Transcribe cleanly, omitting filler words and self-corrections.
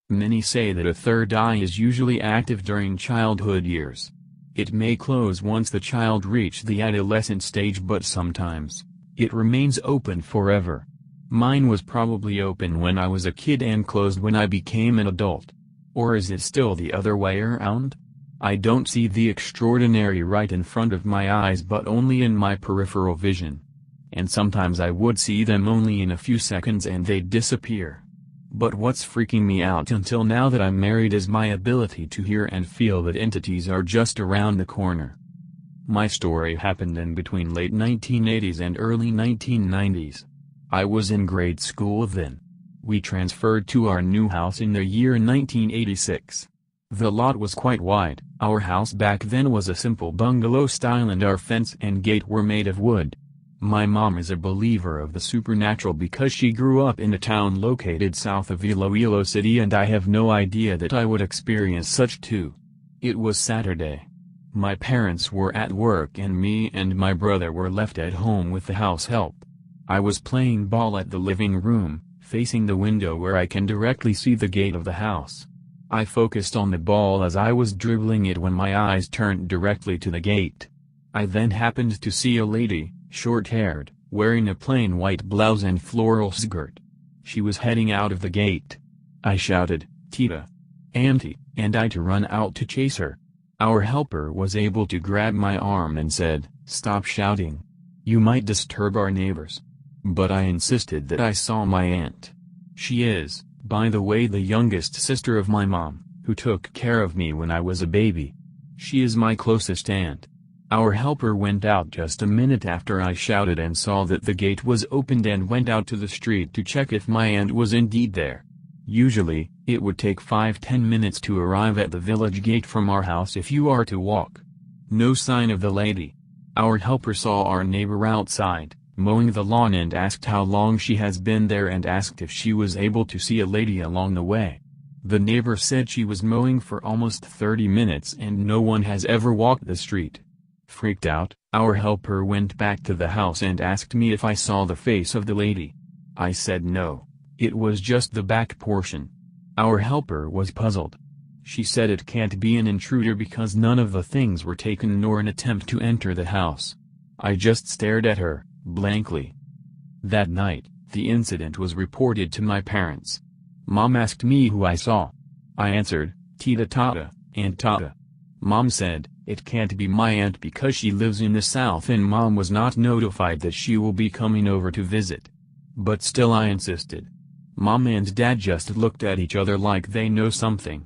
Many say that a third eye is usually active during childhood years. It may close once the child reaches the adolescent stage, but sometimes it remains open forever. Mine was probably open when I was a kid and closed when I became an adult. Or is it still the other way around? I don't see the extraordinary right in front of my eyes but only in my peripheral vision. And sometimes I would see them only in a few seconds and they'd disappear. But what's freaking me out until now that I'm married is my ability to hear and feel that entities are just around the corner. My story happened in between late 1980s and early 1990s. I was in grade school then. We transferred to our new house in the year 1986. The lot was quite wide. Our house back then was a simple bungalow style and our fence and gate were made of wood. My mom is a believer of the supernatural because she grew up in a town located south of Iloilo City, and I have no idea that I would experience such too. It was Saturday. My parents were at work and me and my brother were left at home with the house help. I was playing ball at the living room, facing the window where I can directly see the gate of the house. I focused on the ball as I was dribbling it when my eyes turned directly to the gate. I then happened to see a lady, short-haired, wearing a plain white blouse and floral skirt. She was heading out of the gate. I shouted, "Tita! Auntie," and I to run out to chase her. Our helper was able to grab my arm and said, "Stop shouting. You might disturb our neighbors." But I insisted that I saw my aunt. She is, by the way, the youngest sister of my mom, who took care of me when I was a baby. She is my closest aunt. Our helper went out just a minute after I shouted and saw that the gate was opened and went out to the street to check if my aunt was indeed there. Usually, it would take 5–10 minutes to arrive at the village gate from our house if you are to walk. No sign of the lady. Our helper saw our neighbor outside, mowing the lawn, and asked how long she has been there and asked if she was able to see a lady along the way. The neighbor said she was mowing for almost 30 minutes and no one has ever walked the street. Freaked out, our helper went back to the house and asked me if I saw the face of the lady. I said no, it was just the back portion. Our helper was puzzled. She said it can't be an intruder because none of the things were taken nor an attempt to enter the house. I just stared at her, blankly. That night, the incident was reported to my parents. Mom asked me who I saw. I answered, "Tita Tata, Aunt Tata." Mom said, "It can't be my aunt because she lives in the south and Mom was not notified that she will be coming over to visit." But still I insisted. Mom and Dad just looked at each other like they know something.